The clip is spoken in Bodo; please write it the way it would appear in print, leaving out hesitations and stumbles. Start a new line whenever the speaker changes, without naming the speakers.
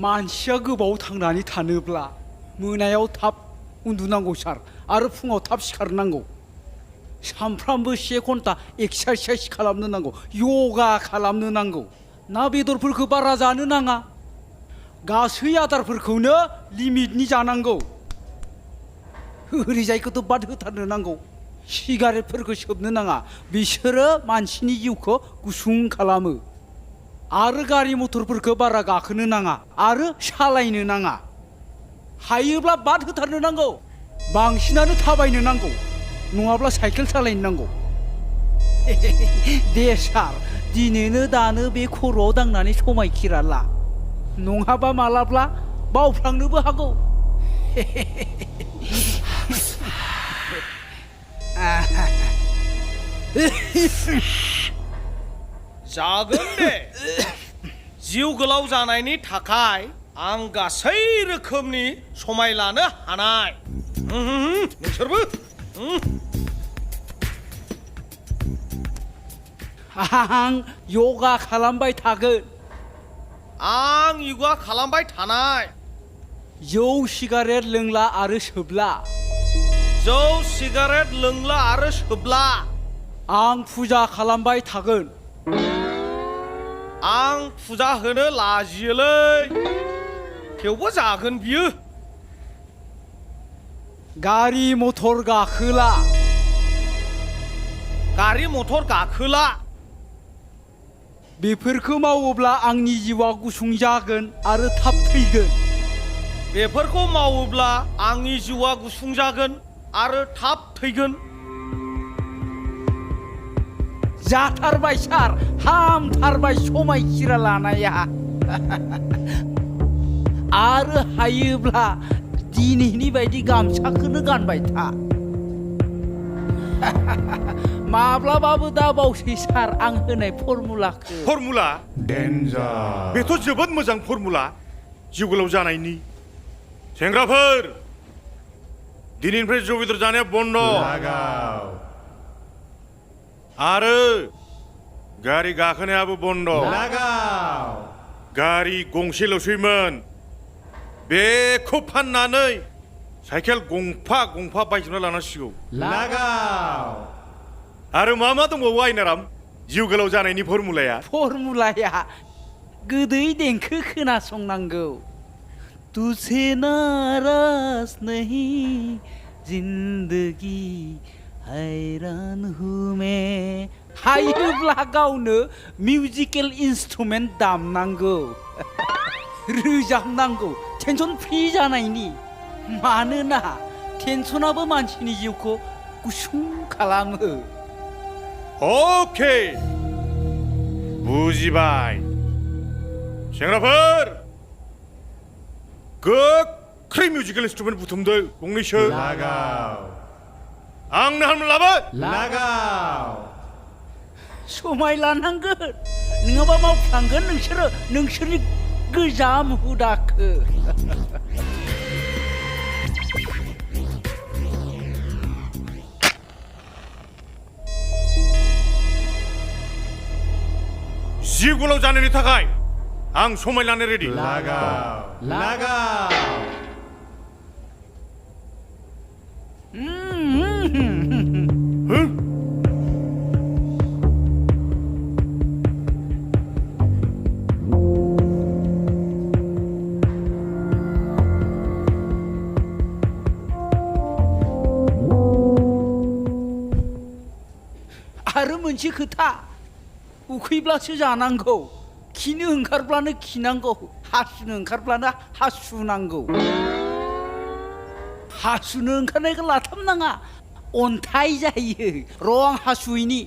मानसिया गोबाव थांनानै थानोब्ला मोनायाव थाब उन्दुनांगौ सार आरो फुङाव थाब सिखारनांगौ सानफ्रामबो 1 घन्टा एक्सारसाइज खालामनो नांगौ योगा खालामनो नांगौ ना बेदरफोरखौ बारा जानो नाङा गासै आदारफोरखौनो लिमिटनि जानांगौ ओरैजायखौथ' बाद होथारनो नांगौ सिगारेटफोरखौ सोबनो नाङा बिसोरो मानसिनि जिउखौ गुसुं खालामो आरो गारि मथरफोरखौ बारा गाखोनो नाङा आरो सालायनो नाङा हायोब्ला बाद होथारनो नांगौ बांसिनानो थाबायनो नांगौ नङाब्ला साइकेल सालायनो नांगौ दे सार दिनैनो दानो बे खर'आव दांनानै समायखिरा ला नङाबा मालाब्ला बावफ्लांनोबो हागौ
जागोन दे जिउ गोलाव जानायनि थाखाय आं गासै रोखोमनि समाय लानो हानाय नोंसोरबो
आं योगा खालामबाय थागोन
आं योगा खालामबाय थानाय
जौ सिगारेट लोंला आरो सोबला
जौ सिगारेट लोंला आरो सोबला
आं फुजा खालामबाय थागोन
आं फुजा होनो लाजियोलै थेवबो जागोन बियो
गारि मथर गाखोला
गारि मथर गाखोला
बेफोरखौ मावोब्ला आंनि जिउआ गुसुं जागोन आरो थाब थैगोन
बेफोरखौ मावोब्ला आंनि जिउआ गुसुं जागोन आरो थाब थैगोन
जाथारबाय सार हामथारबाय समायखिरा लानाया आरो हायोब्ला दिनैनि बायदि गामसाखौनो गानबाय था माब्लाबाबो दा बावसै सार आं होनाय फर्मुलाखौ
फर्मुला डेन्जार बेथ' जोबोद मोजां फर्मुला जिउ गोलाव जानायनि सेंग्राफोर दिनैनिफ्राय जौ बेदर जानाया बन्द आरो गारि गाखोनायाबो बन्द गारि गंसेल'सैमोन बेखौ फाननानै साइकेल गंफा गंफा बायजोबना लानांसिगौ आरो मा मा दंबावो आइनाराम जिउ गोलाव जानायनि फर्मुलाया
गोदै देंखो खोनासंनांगौ तुझे नाराज नहीं जिंदगी हैरान हूँ मैं हायोब्ला गावनो मिउजिकेल इन्सट्रुमेन्ट दामनांगौ रोजाबनांगौ टेनसन फ्रि जानायनि मानोना टेनसनाबो मानसिनि जिउखौ गुसुं खालामो
अके बुजिबाय सेंग्राफोर गोख्रै मिउजिकेल इन्सट्रुमेन्ट बुथुमदो गंनैसो आंनो हामनो लाबो
समाय लानांगोन नङाबा मावफ्लांगोन नोंसोरनि गोजाम हुदाखौ
जिउ गोलाव जानायनि थाखाय आं समाय लानो रेडि
आरो मोनसे खोथा उखैब्लासो जानांगौ खिनो ओंखारब्लानो खिनांगौ हासुनो ओंखारब्लानो हासुनांगौ हासुनो ओंखारनायखौ लाथाबनाङा अन्थाइ जायो र' आं हासुयैनि